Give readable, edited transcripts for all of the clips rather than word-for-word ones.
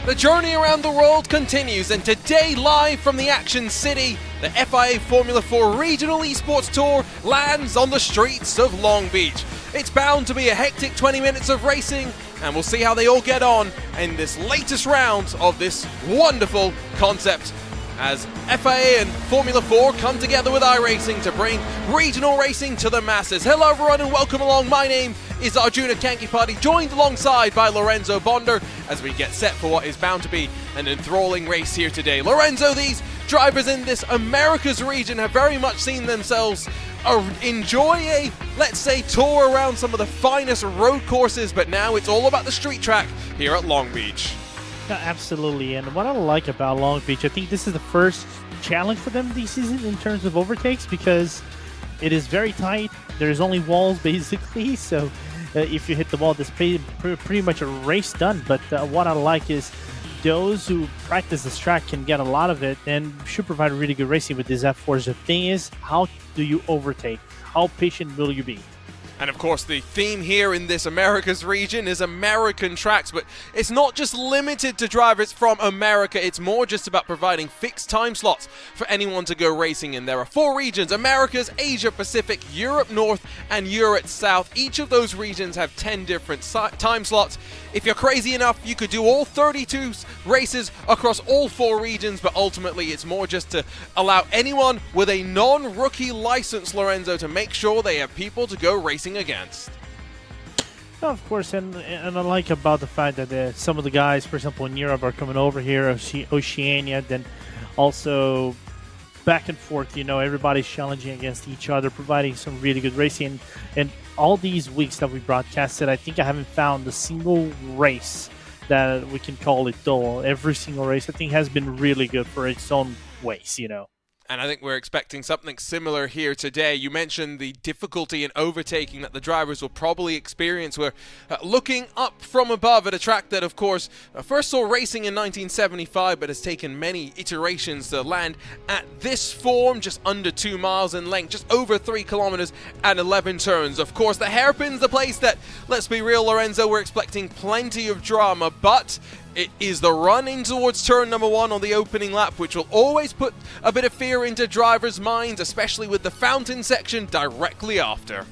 The journey around the world continues, and today, live from the Action City, the FIA Formula 4 Regional Esports Tour lands on the streets of Long Beach. It's bound to be a hectic 20 minutes of racing, and we'll see how they all get on in this latest round of this wonderful concept as FIA and Formula 4 come together with iRacing to bring regional racing to the masses. Hello everyone and welcome along. My name is Arjuna Kankipati, joined alongside by Lorenzo Bonder as we get set for what is bound to be an enthralling race here today. Lorenzo, these drivers in this Americas region have very much seen themselves enjoy a, let's say, tour around some of the finest road courses, but now it's all about the street track here at Long Beach. Yeah, absolutely, and what I like about Long Beach, I think this is the first challenge for them this season in terms of overtakes because it is very tight. There's only walls basically, so if you hit the wall, that's pretty much a race done. But what I like is those who practice this track can get a lot of it and should provide really good racing with these F4s. The thing is, how do you overtake? How patient will you be? And of course, the theme here in this Americas region is American tracks, but it's not just limited to drivers from America. It's more just about providing fixed time slots for anyone to go racing in. There are 4 regions: Americas, Asia Pacific, Europe North, and Europe South. Each of those regions have 10 different time slots. If you're crazy enough, you could do all 32 races across all 4 regions, but ultimately it's more just to allow anyone with a non-rookie license, Lorenzo, to make sure they have people to go racing against. Of course, and I like about the fact that some of the guys, for example, in Europe are coming over here, Oceania, then also back and forth, you know, everybody's challenging against each other, providing some really good racing. And all these weeks that we broadcasted, I think I haven't found a single race that we can call it dull. Every single race, I think, has been really good for its own ways, you know. And I think we're expecting something similar here today. You mentioned the difficulty in overtaking that the drivers will probably experience. We're looking up from above at a track that, of course, first saw racing in 1975, but has taken many iterations to land at this form, just under 2 miles in length, just over 3 kilometers and 11 turns. Of course, the hairpin's the place that, let's be real, Lorenzo, we're expecting plenty of drama, but it is the run in towards turn number 1 on the opening lap, which will always put a bit of fear into drivers' minds, especially with the fountain section directly after.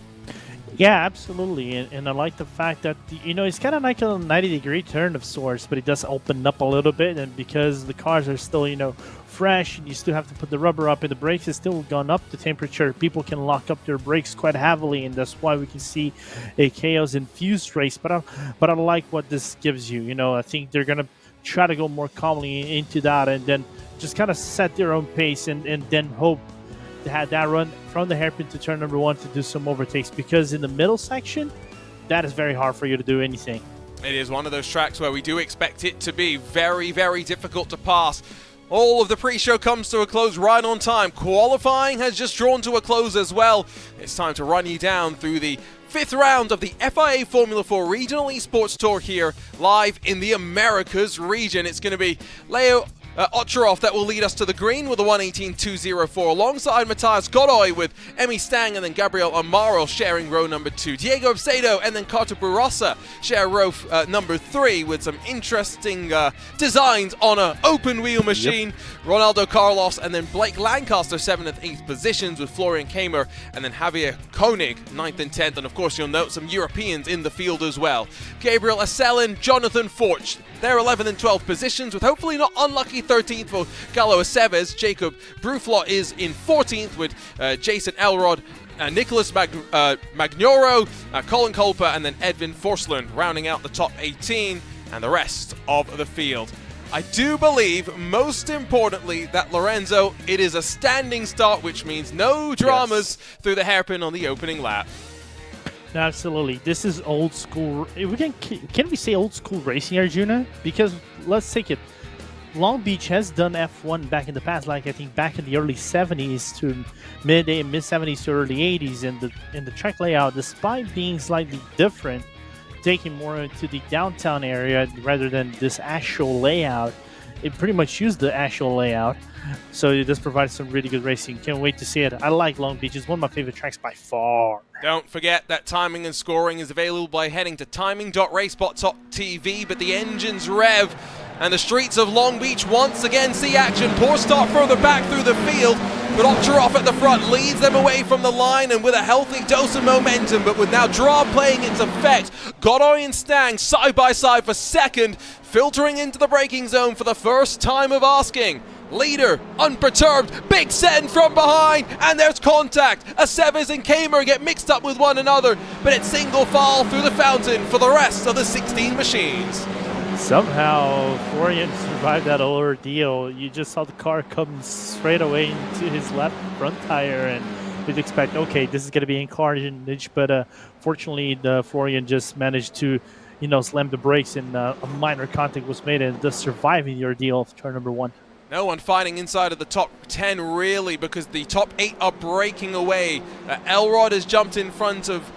Yeah, absolutely, and I like the fact that, you know, it's kind of like a 90-degree turn of sorts, but it does open up a little bit, and because the cars are still, you know, fresh, and you still have to put the rubber up, and the brakes has still gone up the temperature, people can lock up their brakes quite heavily, and that's why we can see a chaos-infused race. But I like what this gives you. You know, I think they're gonna try to go more calmly into that, and then just kind of set their own pace, and then hope to have that run from the hairpin to turn number 1 to do some overtakes, because in the middle section, that is very hard for you to do anything. It is one of those tracks where we do expect it to be very, very difficult to pass. All of the pre-show comes to a close right on time. Qualifying has just drawn to a close as well. It's time to run you down through the 5th round of the FIA Formula 4 Regional Esports Tour here, live in the Americas region. It's going to be Leo Otcherov that will lead us to the green with a 1:18.204, alongside Matthias Godoy with Emmy Stang, and then Gabriel Amaro sharing row number 2. Diego Obsedo and then Carter Burosa share row number 3 with some interesting designs on an open wheel machine. Yep. Ronaldo Carlos and then Blake Lancaster 7th and 8th positions, with Florian Kamer and then Javier Koenig 9th and 10th. And of course you'll note some Europeans in the field as well. Gabriel Asselin, Jonathan Forch, they're 11th and 12th positions, with hopefully not unlucky 13th for Galo Aceves. Jacob Bruflot is in 14th with Jason Elrod, Nicholas Magnoro, Colin Kolper, and then Edvin Forslund rounding out the top 18 and the rest of the field. I do believe, most importantly, that, Lorenzo, it is a standing start, which means no dramas through the hairpin on the opening lap. Absolutely. This is old school. Can we say old school racing, Arjuna? Because let's take it. Long Beach has done F1 back in the past, like I think back in the early 70s to mid 70s to early 80s, and the track layout, despite being slightly different, taking more into the downtown area rather than this actual layout, it pretty much used the actual layout. So it does provide some really good racing. Can't wait to see it. I like Long Beach. It's one of my favorite tracks by far. Don't forget that timing and scoring is available by heading to timing.RaceSpotTV, but the engines rev And the streets of Long Beach once again see action. Poor start further back through the field, but Ocherov at the front leads them away from the line and with a healthy dose of momentum, but with now draw playing its effect. Godoy and Stang side by side for second, filtering into the braking zone for the first time of asking. Leader, unperturbed, big send from behind, and there's contact. Aceves and Kamer get mixed up with one another, but it's single file through the fountain for the rest of the 16 machines. Somehow, Florian survived that ordeal. You just saw the car come straight away into his left front tire, and you'd expect, okay, this is going to be in carnage, but fortunately, Florian just managed to, slam the brakes, and a minor contact was made, and thus surviving the ordeal of turn number 1. No one fighting inside of the top 10 really, because the top 8 are breaking away. Elrod has jumped in front of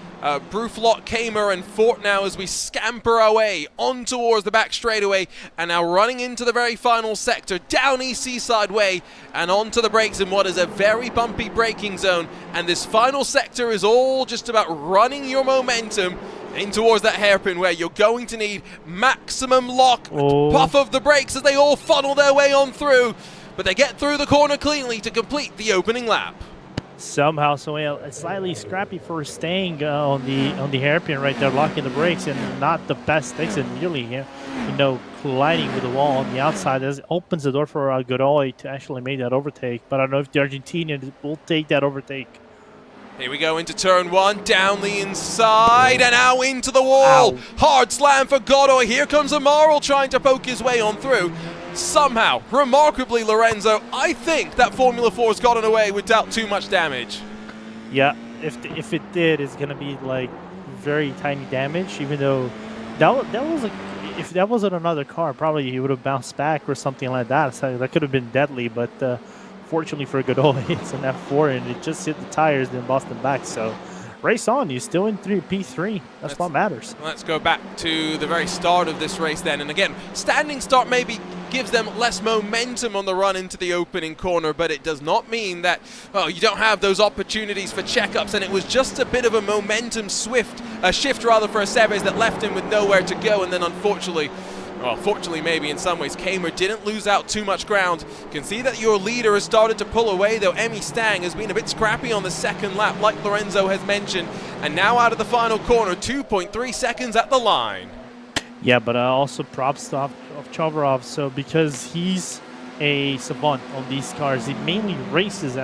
Bruflot, Kamer and Fort now as we scamper our way on towards the back straightaway, and now running into the very final sector down East Seaside Way and onto the brakes in what is a very bumpy braking zone. And this final sector is all just about running your momentum in towards that hairpin where you're going to need maximum lock, puff of the brakes as they all funnel their way on through, but they get through the corner cleanly to complete the opening lap. Somehow, it's slightly scrappy for staying on the hairpin right there, locking the brakes, and not the best exit, nearly colliding with the wall on the outside. This opens the door for Godoy to actually make that overtake, but I don't know if the Argentinian will take that overtake. Here we go into turn 1, down the inside, and now into the wall. Ow. Hard slam for Godoy. Here comes Amaral trying to poke his way on through. Somehow, remarkably, Lorenzo, I think that Formula 4 has gotten away without too much damage. Yeah, if it did, it's going to be like very tiny damage, even though if that wasn't another car, probably he would have bounced back or something like that. So that could have been deadly, but fortunately for Godoy, it's an F4 and it just hit the tires and lost them back. So race on, you're still in P3. That's what matters. Let's go back to the very start of this race then. And again, standing start maybe gives them less momentum on the run into the opening corner, but it does not mean that you don't have those opportunities for checkups. And it was just a bit of a momentum shift for Aceves that left him with nowhere to go. And then unfortunately, fortunately maybe in some ways, Kamer didn't lose out too much ground. You can see that your leader has started to pull away, though Emmy Stang has been a bit scrappy on the second lap, like Lorenzo has mentioned. And now out of the final corner, 2.3 seconds at the line. Yeah, but also props to Chavarov. So because he's a savant on these cars, he mainly races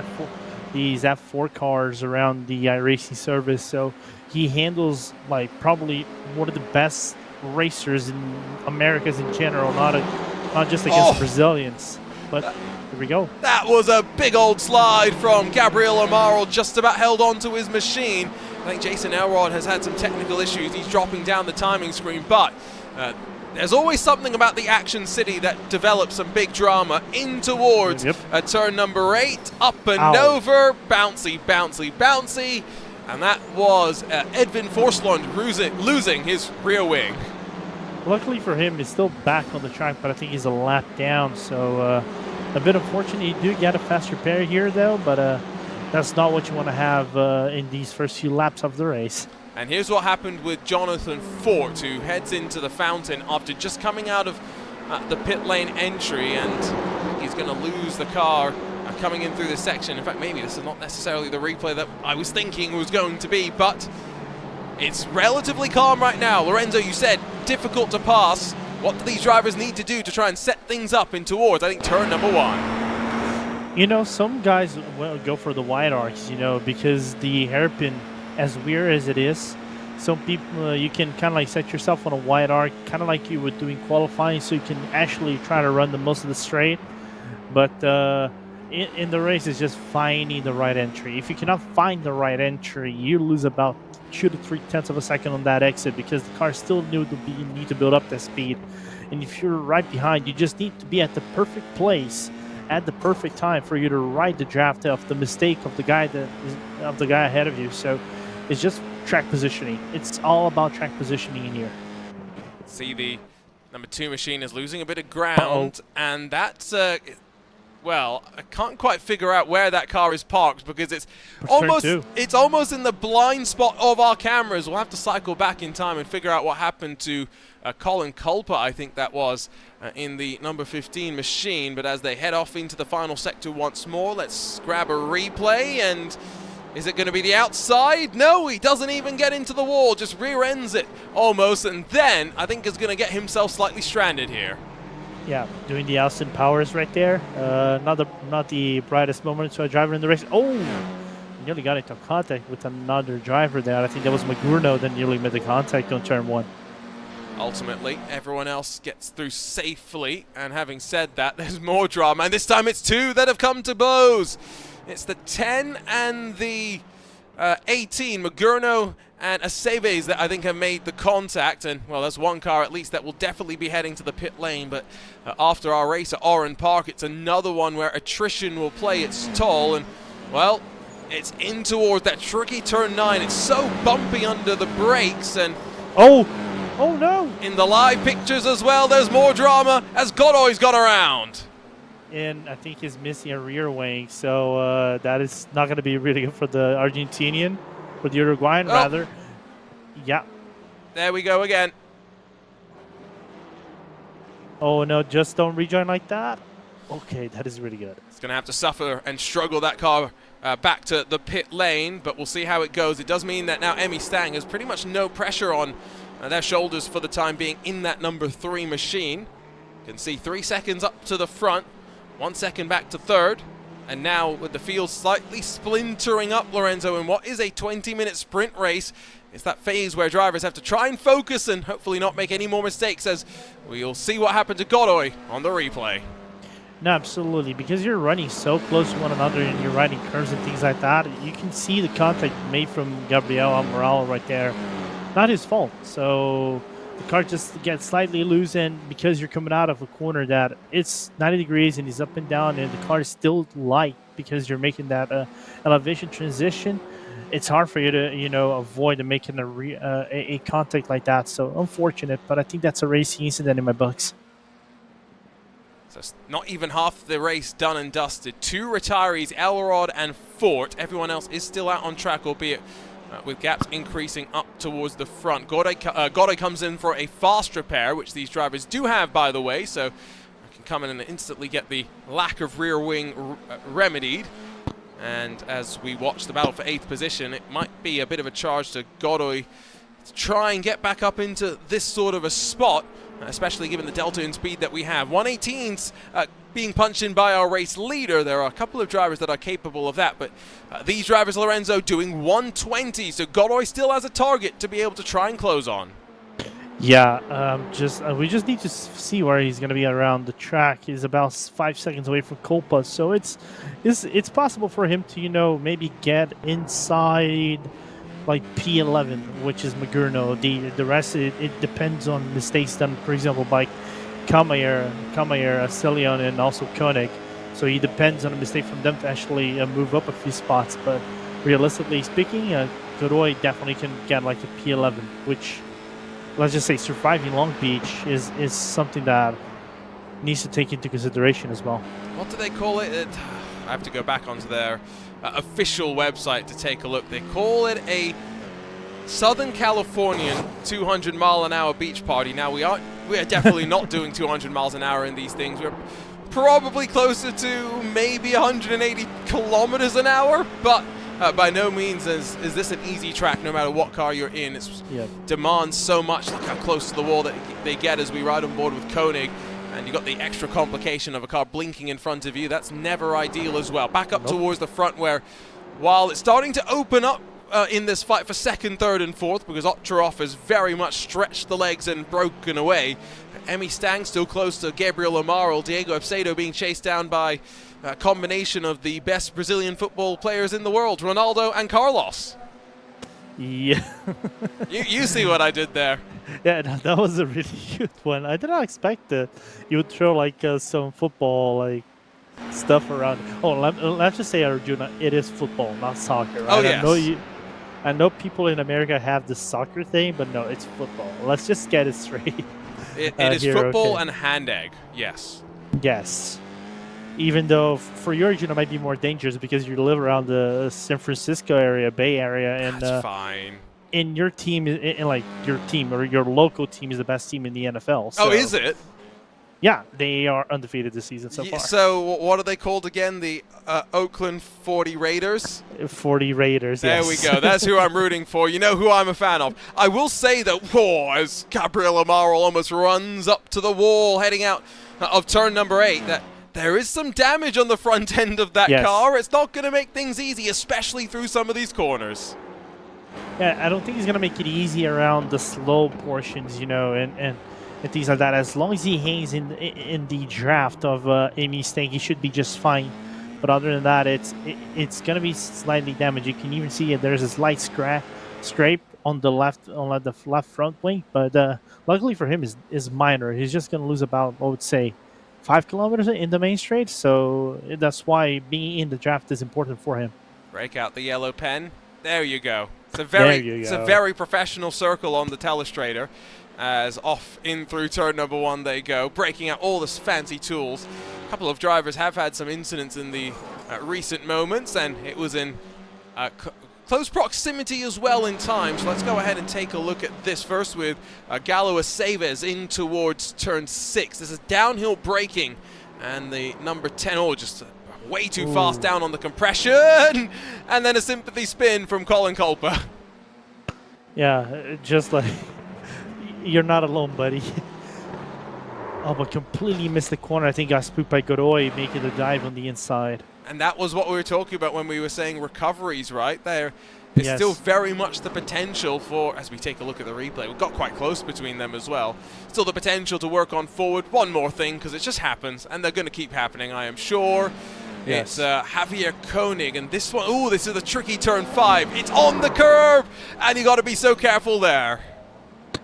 these F4 cars around the iRacing service. So he handles like probably one of the best racers in Americas in general, not just against Brazilians. But here we go. That was a big old slide from Gabriel Amaral, just about held onto his machine. I think Jason Elrod has had some technical issues. He's dropping down the timing screen, but there's always something about the Action City that develops some big drama in towards turn number 8, up and over, bouncy, bouncy, bouncy. And that was Edvin Forslund losing his rear wing. Luckily for him, he's still back on the track, but I think he's a lap down. So a bit unfortunate. You do get a fast repair here, though, but that's not what you want to have in these first few laps of the race. And here's what happened with Jonathan Fort, who heads into the fountain after just coming out of the pit lane entry, and he's going to lose the car coming in through this section. In fact, maybe this is not necessarily the replay that I was thinking was going to be, but it's relatively calm right now. Lorenzo, you said difficult to pass. What do these drivers need to do to try and set things up in towards, I think, turn number 1? Some guys will go for the wide arcs, because the hairpin, as weird as it is, some people, you can kind of like set yourself on a wide arc, kind of like you were doing qualifying, so you can actually try to run the most of the straight. But in the race, it's just finding the right entry. If you cannot find the right entry, you lose about 2 to 3 tenths of a second on that exit, because the car still need to build up that speed. And if you're right behind, you just need to be at the perfect place at the perfect time for you to ride the draft of the mistake of the guy ahead of you. So it's just track positioning. It's all about track positioning in here. See, the number 2 machine is losing a bit of ground, and that's well, I can't quite figure out where that car is parked because it's Turn two. almost in the blind spot of our cameras. We'll have to cycle back in time and figure out what happened to Colin Culper, I think that was, in the number 15 machine. But as they head off into the final sector once more, let's grab a replay. And is it going to be the outside? No, he doesn't even get into the wall, just rear ends it almost, and then I think is going to get himself slightly stranded here. Yeah, doing the Austin Powers right there. Not the brightest moment to a driver in the race. Oh, nearly got into contact with another driver there. I think that was Magurno that nearly made the contact on turn 1. Ultimately, everyone else gets through safely, and having said that, there's more drama, and this time it's 2 that have come to blows. It's the 10 and the 18, Magurno and Aceves, that I think have made the contact. And, well, there's one car at least that will definitely be heading to the pit lane. But after our race at Oran Park, it's another one where attrition will play its toll. And, well, it's in towards that tricky turn 9. It's so bumpy under the brakes. And oh no! In the live pictures as well, there's more drama as Godoy's got around. And I think he's missing a rear wing, so that is not going to be really good for the Argentinian, for the Uruguayan, rather. Yeah. There we go again. Oh, no, just don't rejoin like that. Okay, that is really good. It's going to have to suffer and struggle that car back to the pit lane, but we'll see how it goes. It does mean that now Emmy Stang has pretty much no pressure on their shoulders for the time being in that number 3 machine. You can see 3 seconds up to the front. 1 second back to third, and now with the field slightly splintering up, Lorenzo, in what is a 20-minute sprint race, it's that phase where drivers have to try and focus and hopefully not make any more mistakes, as we'll see what happened to Godoy on the replay. No, absolutely, because you're running so close to one another and you're riding curves and things like that, you can see the contact made from Gabriel Amaral right there. Not his fault, so the car just gets slightly loose, and because you're coming out of a corner that it's 90 degrees and he's up and down and the car is still light because you're making that elevation transition, it's hard for you to, avoid making a contact like that. So unfortunate, but I think that's a racing incident in my books. So it's not even half the race done and dusted. 2 retirees, Elrod and Fort. Everyone else is still out on track, albeit with gaps increasing up towards the front. Godoy comes in for a fast repair, which these drivers do have, by the way, so I can come in and instantly get the lack of rear wing remedied. And as we watch the battle for 8th position, it might be a bit of a charge to Godoy to try and get back up into this sort of a spot, especially given the delta in speed that we have. 118's being punched in by our race leader. There are a couple of drivers that are capable of that, but these drivers, Lorenzo, doing 120, so Godoy still has a target to be able to try and close on. Yeah, we just need to see where he's going to be around the track. He's about 5 seconds away from Culpa, so it's possible for him to, maybe get inside like P11, which is Magurno. The rest, it depends on mistakes done, for example, by Kamayer, Celion, and also Koenig. So it depends on a mistake from them to actually move up a few spots. But realistically speaking, Godoy definitely can get like a P11, which, let's just say, surviving Long Beach is something that needs to take into consideration as well. What do they call it? I have to go back onto their official website to take a look. They call it a Southern Californian 200-mile-an-hour beach party. Now, we are definitely not doing 200 miles an hour in these things. We're probably closer to maybe 180 kilometers an hour, but by no means is this an easy track, no matter what car you're in. It demands so much. Look how close to the wall that they get as we ride on board with Koenig. And you got the extra complication of a car blinking in front of you. That's never ideal as well. Back up towards the front, where while it's starting to open up in this fight for second, third, and fourth, because Otcherov has very much stretched the legs and broken away. Emmy Stang still close to Gabriel Amaral. Diego Epsedo being chased down by a combination of the best Brazilian football players in the world, Ronaldo and Carlos. Yeah. you see what I did there. Yeah, that was a really good one. I did not expect that you would throw like some football stuff around. Oh, let's just say, Arjuna, it is football, not soccer. Right? Oh, yes. I know people in America have the soccer thing, but no, it's football. Let's just get it straight. It is football and hand egg, yes. Yes. Even though for your region it might be more dangerous because you live around the San Francisco area, Bay Area, and That's fine. in your team, in like your team or your local team is the best team in the NFL. So, Oh, is it? yeah, they are undefeated this season so far. So what are they called again? The Oakland 40 Raiders? 40 Raiders, There yes. we go. That's who I'm rooting for. You know who I'm a fan of. I will say that, as Gabriel Amaro almost runs up to the wall heading out of turn number 8, that there is some damage on the front end of that car. It's not going to make things easy, especially through some of these corners. Yeah, I don't think he's going to make it easy around the slow portions, and things like that. As long as he hangs in the draft of Amy Stang, he should be just fine. But other than that, it's going to be slightly damaged. You can even see there's a slight scrape on the left front wing. But luckily for him, is minor. He's just going to lose about, I would say, 5 kilometers in the main straight. So that's why being in the draft is important for him. Break out the yellow pen. There you go. It's a very professional circle on the telestrator. As off in through turn number 1 they go, breaking out all this fancy tools. A couple of drivers have had some incidents in the recent moments, and it was in close proximity as well in time. So let's go ahead and take a look at this first with Galo Aceves in towards turn 6. This is downhill braking, and the number 10, just way too fast down on the compression, and then a sympathy spin from Colin Culper. Yeah, just like... You're not alone, buddy. Oh, but completely missed the corner. I think got spooked by Godoy making the dive on the inside. And that was what we were talking about when we were saying recoveries, right? There's still very much the potential for, as we take a look at the replay, we got quite close between them as well. Still the potential to work on forward. One more thing, because it just happens, and they're going to keep happening, I am sure. Yes. It's Javier Koenig, and this one, this is a tricky turn 5. It's on the curb, and you got to be so careful there.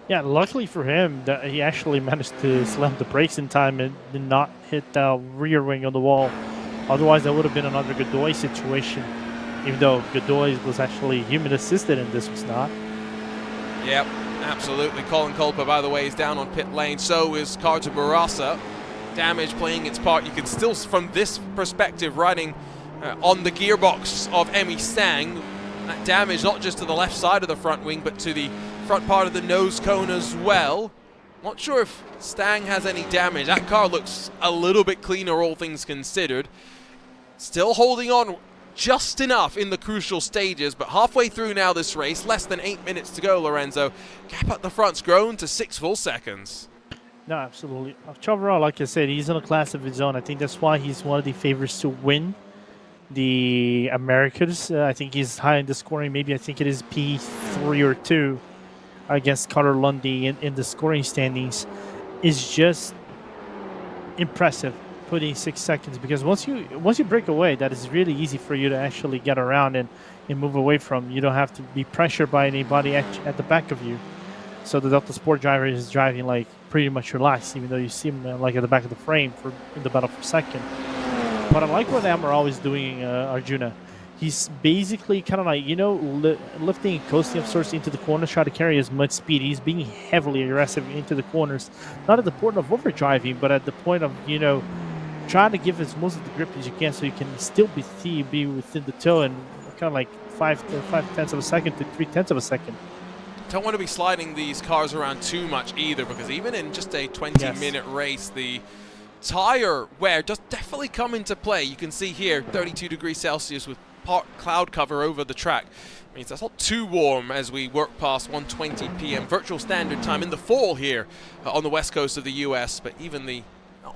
Yeah, luckily for him, that he actually managed to slam the brakes in time and did not hit the rear wing on the wall. Otherwise, that would have been another Godoy situation, even though Godoy was actually human assisted and this was not. Yep, absolutely. Colin Culper, by the way, is down on pit lane. So is Carter Barassa. Damage playing its part. You can still, from this perspective, riding on the gearbox of Emmy Stang, that damage not just to the left side of the front wing, but to the front part of the nose cone as well. Not sure if Stang has any damage. That car looks a little bit cleaner, all things considered. Still holding on just enough in the crucial stages, but halfway through now this race, less than 8 minutes to go, Lorenzo. Gap at the front's grown to 6 full seconds. No, absolutely. Chavarral, like I said, he's in a class of his own. I think that's why he's one of the favorites to win the Americas. I think he's high in the scoring. Maybe I think it is P3 or 2 against Carter Lundy in the scoring standings. Is just impressive, putting 6 seconds, because once you break away, that is really easy for you to actually get around and move away from. You don't have to be pressured by anybody at the back of you. So the Delta Sport driver is driving like pretty much relaxed, even though you see him like at the back of the frame in the battle for second. But I like what Amaral is doing, Arjuna. He's basically kind of like, lifting and coasting of sorts into the corners, try to carry as much speed. He's being heavily aggressive into the corners, not at the point of overdriving, but at the point of, trying to give as most of the grip as you can so you can still be within the toe and kind of like 5/10 of a second to 3/10 of a second. Don't want to be sliding these cars around too much either, because even in just a 20-minute race, the tire wear does definitely come into play. You can see here 32 degrees Celsius with cloud cover over the track. Means that's not too warm as we work past 1:20 p.m. virtual standard time in the fall here on the west coast of the US. But even the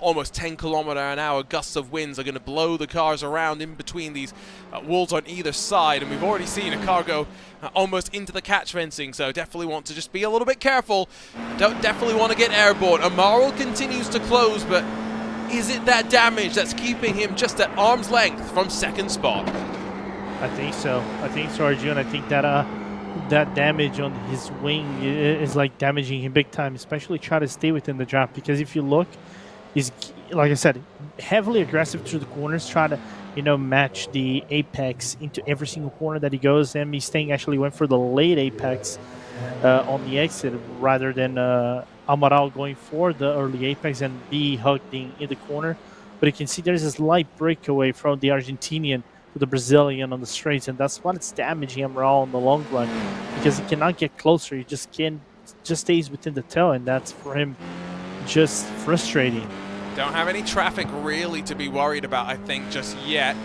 almost 10-kilometer-an-hour gusts of winds are going to blow the cars around in between these walls on either side. And we've already seen a car go almost into the catch fencing, so definitely want to just be a little bit careful. Don't definitely want to get airborne. Amaral continues to close, but is it that damage that's keeping him just at arm's length from second spot? I think so, Arjun. I think that that damage on his wing is like damaging him big time, especially try to stay within the draft, because if you look, he's, like I said, heavily aggressive through the corners, try to, match the apex into every single corner that he goes. And Mustang actually went for the late apex on the exit rather than Amaral going for the early apex and be hugged in the corner. but you can see there's this light breakaway from the Argentinian to the Brazilian on the straights, and that's what it's damaging him all in the long run, because he cannot get closer. He just stays within the tail, and that's for him just frustrating. Don't have any traffic really to be worried about, I think, just yet.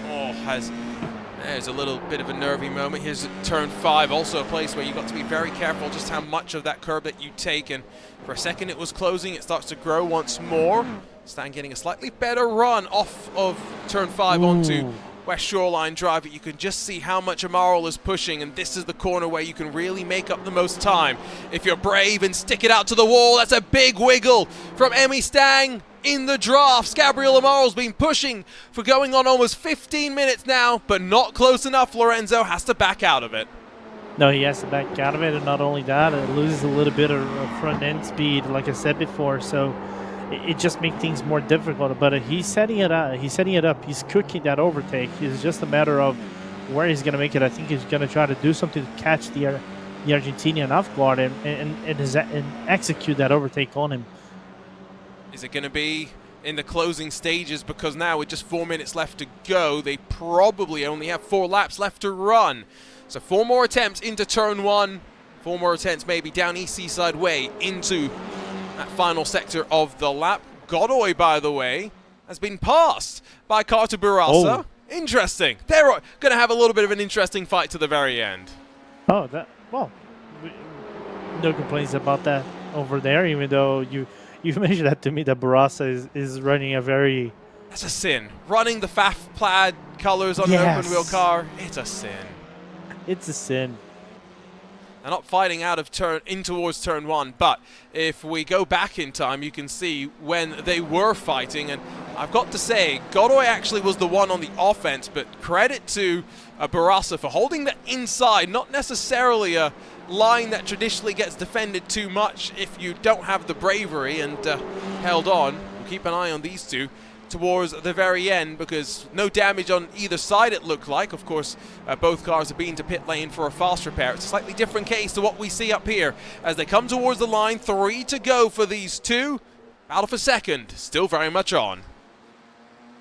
There's a little bit of a nervy moment. Here's turn 5, also a place where you've got to be very careful just how much of that curb that you take. And for a second it was closing, it starts to grow once more. Stan getting a slightly better run off of turn 5 onto West Shoreline Drive, but you can just see how much Amaral is pushing, and this is the corner where you can really make up the most time. If you're brave and stick it out to the wall, that's a big wiggle from Emmy Stang in the drafts. Gabriel Amaral's been pushing for going on almost 15 minutes now, but not close enough. Lorenzo has to back out of it. No, he has to back out of it, and not only that, it loses a little bit of front end speed, like I said before, so it just makes things more difficult. But he's setting it up. He's cooking that overtake. It's just a matter of where he's going to make it. I think he's going to try to do something to catch the Argentinian off guard and execute that overtake on him. Is it going to be in the closing stages? Because now with just 4 minutes left to go, they probably only have 4 laps left to run. So 4 more attempts into turn 1. 4 more attempts maybe down East Seaside Way into that final sector of the lap. Godoy, by the way, has been passed by Carter Barasa. Oh. Interesting. They're going to have a little bit of an interesting fight to the very end. Oh, well, no complaints about that over there, even though you mentioned that to me, that Barasa is running a very... That's a sin. Running the FAF plaid colors on an open wheel car, it's a sin. It's a sin. They're not fighting out of in towards turn 1, but if we go back in time, you can see when they were fighting, and I've got to say, Godoy actually was the one on the offense, but credit to Barasa for holding the inside, not necessarily a line that traditionally gets defended too much if you don't have the bravery, and held on. We'll keep an eye on these two towards the very end, because no damage on either side it looked like. Of course, both cars have been to pit lane for a fast repair. It's a slightly different case to what we see up here as they come towards the line. 3 to go for these two. Battle for second, still very much on.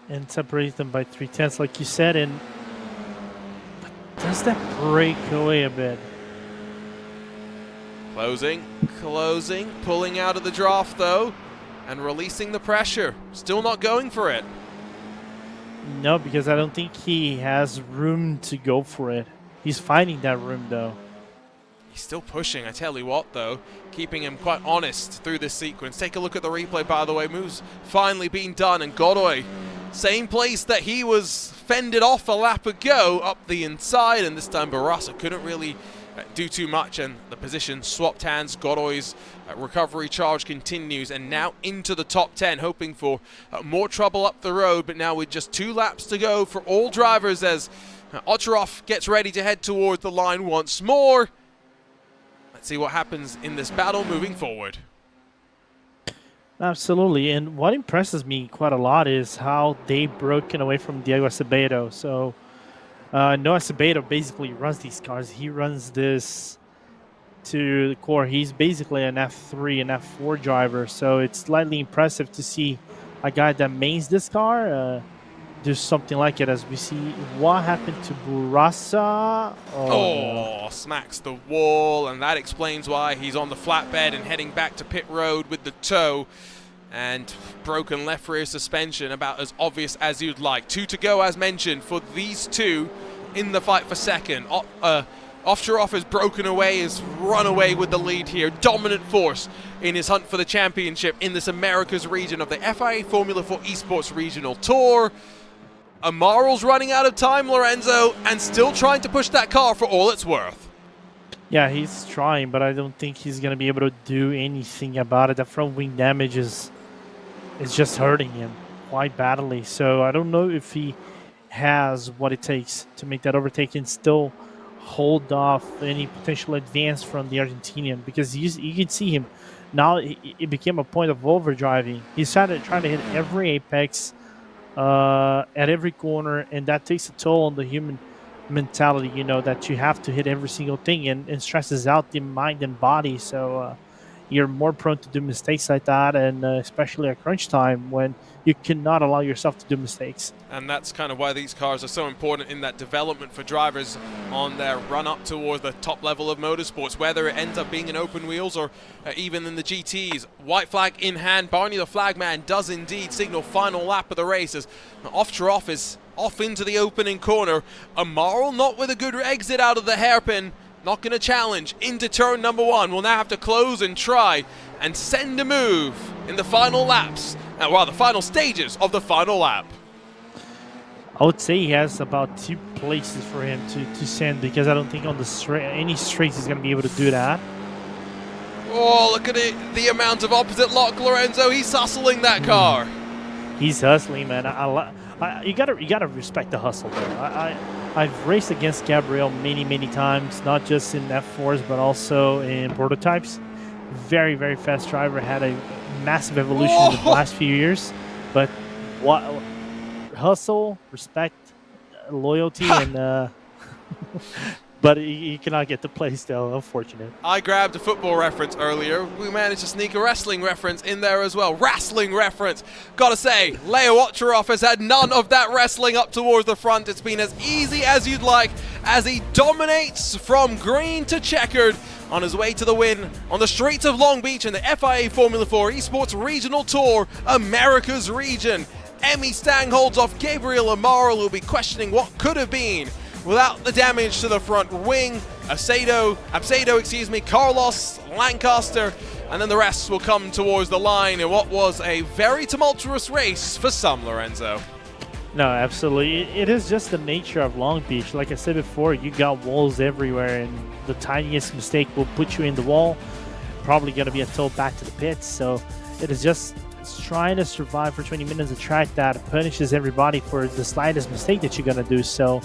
And separates them by 3/10, like you said, and does that break away a bit? Closing, pulling out of the draft though, and releasing the pressure. Still not going for it. No, because I don't think he has room to go for it. He's finding that room, though. He's still pushing, I tell you what, though. Keeping him quite honest through this sequence. Take a look at the replay, by the way. Moves finally being done, and Godoy, same place that he was fended off a lap ago, up the inside, and this time Barasa couldn't really do too much, and the position swapped hands. Godoy's recovery charge continues, and now into the top 10, hoping for more trouble up the road, but now with just 2 laps to go for all drivers as Otteroff gets ready to head toward the line once more. Let's see what happens in this battle moving forward. Absolutely, and what impresses me quite a lot is how they've broken away from Diego Acevedo. So Noah Acevedo basically runs these cars. He runs this to the core. He's basically an F3 and F4 driver, so it's slightly impressive to see a guy that mains this car do something like it, as we see what happened to Barasa. Oh, smacks the wall, and that explains why he's on the flatbed and heading back to pit road with the tow. And broken left rear suspension, about as obvious as you'd like. 2 to go, as mentioned, for these two in the fight for second. Ovcharov has broken away, has run away with the lead here. Dominant force in his hunt for the championship in this Americas region of the FIA Formula 4 Esports Regional Tour. Amaral's running out of time, Lorenzo, and still trying to push that car for all it's worth. Yeah, he's trying, but I don't think he's going to be able to do anything about it. The front wing damage is just hurting him quite badly. So I don't know if he has what it takes to make that overtake and still hold off any potential advance from the Argentinian, because you can see him now. It became a point of overdriving. He started trying to hit every apex at every corner, and that takes a toll on the human mentality, you know, that you have to hit every single thing, and stresses out the mind and body. So you're more prone to do mistakes like that, and especially at crunch time when you cannot allow yourself to do mistakes. And that's kind of why these cars are so important in that development for drivers on their run up towards the top level of motorsports, whether it ends up being in open wheels or even in the GTs. White flag in hand, Barney the flagman does indeed signal final lap of the race as Ovtcharov is off into the opening corner. Amaral not with a good exit out of the hairpin. Not going to challenge into turn number 1. We'll now have to close and try and send a move in the final laps. Well, the final stages of the final lap. I would say he has about 2 places for him to send, because I don't think on the any straights he's going to be able to do that. Oh, look at it. The amount of opposite lock, Lorenzo. He's hustling that car. He's hustling, man. You gotta respect the hustle there. I've raced against Gabriel many times, not just in F4s but also in prototypes. Very, very fast driver, had a massive evolution in the last few years. But what hustle, respect, loyalty, and but you cannot get the play still, unfortunate. I grabbed a football reference earlier. We managed to sneak a wrestling reference in there as well. Wrestling reference. Gotta say, Leo Ovtcharov has had none of that wrestling up towards the front. It's been as easy as you'd like as he dominates from green to checkered on his way to the win on the streets of Long Beach in the FIA Formula 4 Esports Regional Tour, America's region. Emmy Stang holds off Gabriel Amaral, who'll be questioning what could have been without the damage to the front wing. Absado, Carlos, Lancaster, and then the rest will come towards the line in what was a very tumultuous race for some, Lorenzo. No, absolutely. It is just the nature of Long Beach. Like I said before, you got walls everywhere, and the tiniest mistake will put you in the wall. Probably going to be a tow back to the pits. So it is just trying to survive for 20 minutes, a track that punishes everybody for the slightest mistake that you're going to do. So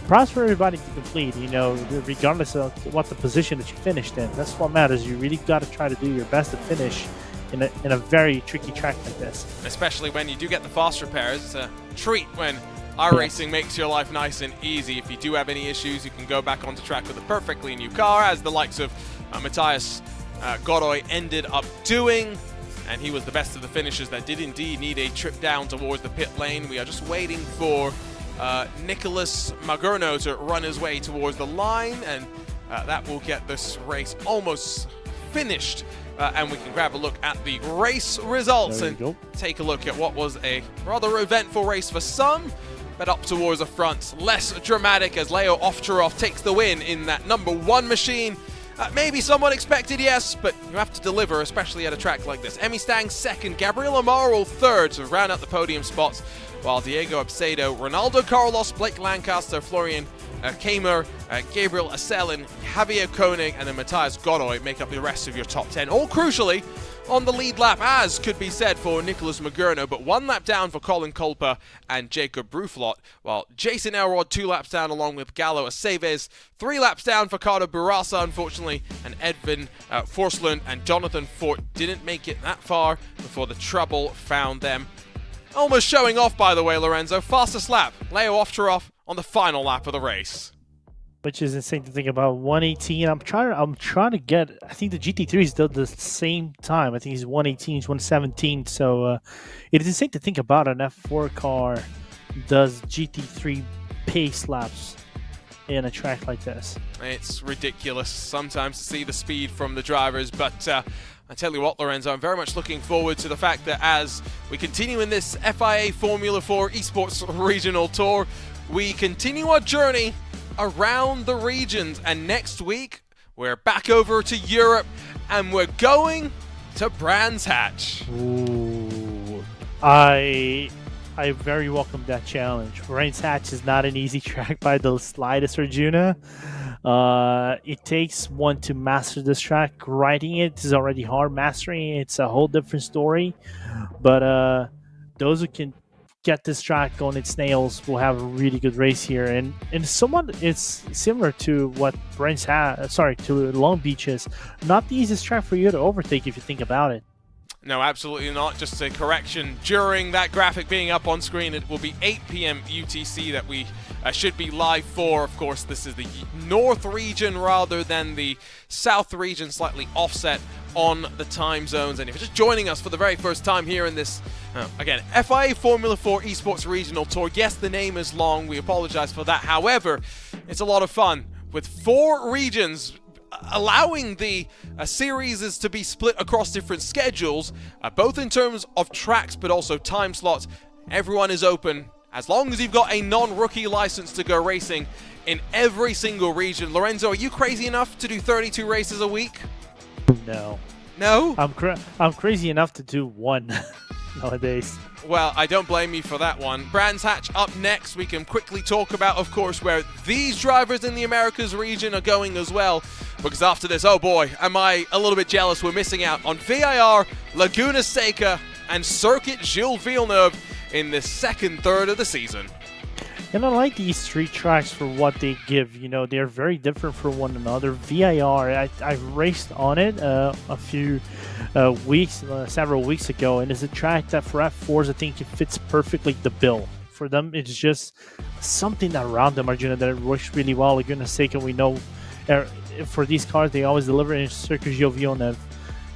props for everybody to complete, regardless of what the position that you finished in. That's what matters. You really got to try to do your best to finish in a very tricky track like this. Especially when you do get the fast repairs. It's a treat when iRacing makes your life nice and easy. If you do have any issues, you can go back onto track with a perfectly new car, as the likes of Matthias Godoy ended up doing. And he was the best of the finishers that did indeed need a trip down towards the pit lane. We are just waiting for Nicholas Magurno to run his way towards the line, and that will get this race almost finished. And we can grab a look at the race results and take a look at what was a rather eventful race for some, but up towards the front, less dramatic as Leo Ovtcharov takes the win in that number 1 machine. Maybe somewhat expected, yes, but you have to deliver, especially at a track like this. Emmy Stang second, Gabriel Amaral third to round out the podium spots, while Diego Absado, Ronaldo Carlos, Blake Lancaster, Florian Kamer, Gabriel Aselin, Javier Koenig, and then Matthias Godoy make up the rest of your top 10. All crucially on the lead lap, as could be said for Nicholas Magurno, but 1 lap down for Colin Culper and Jacob Bruflot, while Jason Elrod 2 laps down along with Gallo Aceves, 3 laps down for Carter Burasa, unfortunately, and Edvin Forsland and Jonathan Fort didn't make it that far before the trouble found them. Almost showing off, by the way, Lorenzo. Fastest lap, Leo Ovtcharov on the final lap of the race. Which is insane to think about. 118. I'm trying to get. I think the GT3s did the same time. I think he's 118, he's 117. So it is insane to think about an F4 car does GT3 pace laps in a track like this. It's ridiculous sometimes to see the speed from the drivers, but I tell you what, Lorenzo, I'm very much looking forward to the fact that as we continue in this FIA Formula 4 Esports Regional Tour, we continue our journey around the regions, and next week we're back over to Europe and we're going to Brands Hatch. Ooh, I very welcome that challenge. Brands Hatch is not an easy track by the slightest, Arjuna. It takes one to master this track. Riding it is already hard. Mastering it's a whole different story. But those who can get this track on its nails will have a really good race here. And somewhat it's similar to what to Long Beach is. Not the easiest track for you to overtake if you think about it. No, absolutely not. Just a correction. During that graphic being up on screen, it will be 8 p.m. UTC that we should be live for. Of course, this is the North region rather than the South region, slightly offset on the time zones. And if you're just joining us for the very first time here in this, again, FIA Formula 4 Esports Regional Tour, yes, the name is long. We apologize for that. However, it's a lot of fun with 4 regions, allowing the series is to be split across different schedules, both in terms of tracks but also time slots. Everyone is open as long as you've got a non-rookie license to go racing in every single region. Lorenzo, are you crazy enough to do 32 races a week? No. No? I'm crazy enough to do 1 nowadays. Well, I don't blame you for that one. Brands Hatch up next. We can quickly talk about, of course, where these drivers in the Americas region are going as well. Because after this, oh boy, am I a little bit jealous we're missing out on VIR, Laguna Seca, and Circuit Gilles Villeneuve in the second third of the season. And I like these 3 tracks for what they give. You know, they're very different from one another. VIR, I raced on it a few several weeks ago, and it's a track that for F4s, I think it fits perfectly the bill. For them, it's just something around them, Arjuna, that works really well. Laguna Seca, we know for these cars, they always deliver in Circuit Gilles Villeneuve.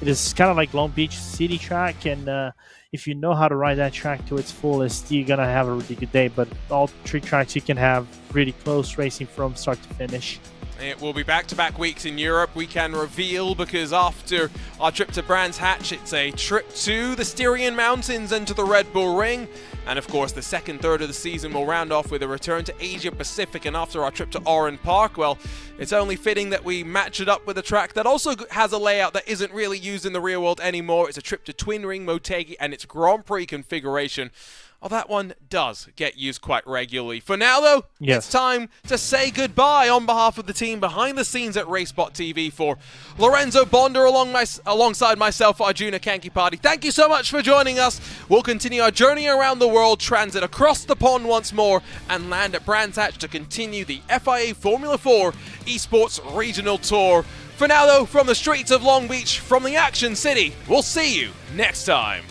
It is kind of like Long Beach City track, and if you know how to ride that track to its fullest, you're going to have a really good day. But all 3 tracks, you can have really close racing from start to finish. It will be back-to-back weeks in Europe, we can reveal, because after our trip to Brands Hatch, it's a trip to the Styrian Mountains and to the Red Bull Ring. And of course, the second third of the season will round off with a return to Asia Pacific. And after our trip to Oran Park, well, it's only fitting that we match it up with a track that also has a layout that isn't really used in the real world anymore. It's a trip to Twin Ring Motegi and its Grand Prix configuration. Oh, that one does get used quite regularly. For now, though, yes, it's time to say goodbye on behalf of the team behind the scenes at RaceSpotTV. For Lorenzo Bonder alongside myself, Arjuna Kankipati. Thank you so much for joining us. We'll continue our journey around the world, transit across the pond once more, and land at Brands Hatch to continue the FIA Formula 4 Esports Regional Tour. For now, though, from the streets of Long Beach, from the Action City, we'll see you next time.